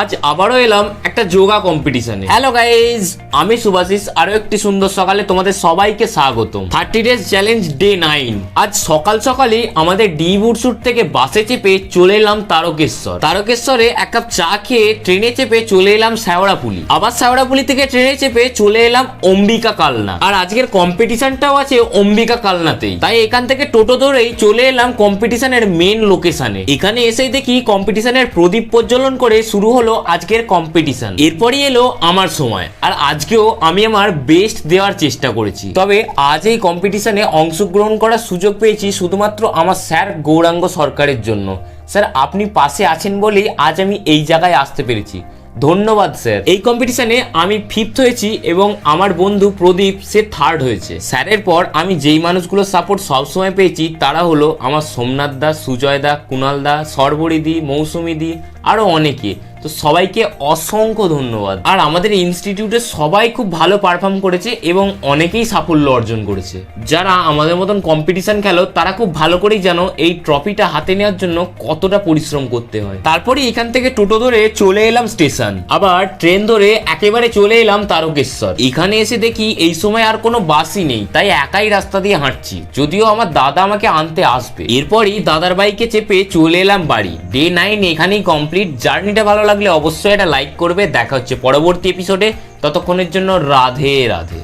আজ আবারও এলাম একটা যোগা কম্পিটিশনে। হ্যালো গাইজ, আমি সুভাশিস। আরো একটি সুন্দর সকালে তোমাদের সবাইকে স্বাগতম। 30 ডেজ চ্যালেঞ্জ ডে 9। আজ সকাল সকালই আমাদের ডি বুটসুট থেকে বাসে চেপে চলে এলাম তারকেশ্বরে এক কাপ চা খেয়ে ট্রেনে চেপে চলে এলাম শেওড়াফুলি। আবার শেওড়াফুলি থেকে ট্রেনে চেপে চলে এলাম অম্বিকা কালনা। আর আজকের কম্পিটিশনটাও আছে অম্বিকা কালনাতেই, তাই এখান থেকে টোটো ধরেই চলে এলাম কম্পিটিশনের মেন লোকেশনে। এখানে এসেই দেখি কম্পিটিশনের প্রদীপ প্রজ্বলন করে শুরু হলো আজকের কম্পিটিশন। এরপরই এলো আমার সময়, আর আজকেও আমি আমার বেস্ট দেওয়ার চেষ্টা করেছি। তবে আজ এই কম্পিটিশনে অংশগ্রহণ করার সুযোগ পেয়েছি শুধুমাত্র আমার স্যার গৌরাঙ্গ সরকারের জন্য। স্যার, আপনি পাশে আছেন বলেই আজ আমি এই জায়গায় আসতে পেরেছি। ধন্যবাদ স্যার। এই কম্পিটিশনে আমি 5th হয়েছি এবং আমার বন্ধু প্রদীপ সে 3rd হয়েছে। স্যারের পর আমি যেই মানুষগুলোর সাপোর্ট সবসময় পেয়েছি তারা হলো আমার সোমনাথ দা, সুজয় দা, কুণাল দা, সর্বরিদি, মৌসুমী দি, আরো অনেকে। তো সবাইকে অসংখ্য ধন্যবাদ। আর আমাদের ইনস্টিটিউটে সবাই খুব ভালো পারফর্ম করেছে এবং অনেকেই সাফল্য অর্জন করেছে। যারা আমাদের মতন কম্পিটিশন খেলো তারা খুব ভালো করেই জানো এই ট্রফিটা হাতে নেওয়ার জন্য কতটা পরিশ্রম করতে হয়। তারপরে এখান থেকে টোটো ধরে চলে এলাম স্টেশন, আবার ট্রেন ধরে একেবারে চলে এলাম তারকেশ্বর। এখানে এসে দেখি এই সময় আর কোনো বাসই নেই, তাই একাই রাস্তা দিয়ে হাঁটছি, যদিও আমার দাদা আমাকে আনতে আসবে। এরপরই দাদার বাইকে চেপে চলে এলাম বাড়ি। ডে 9 এখানেই কমপ্লিট। জার্নিটা ভালো লাগলে অবশ্যই একটা লাইক করবে। দেখা হচ্ছে পরবর্তী এপিসোডে। ততক্ষণের জন্য রাধে রাধে।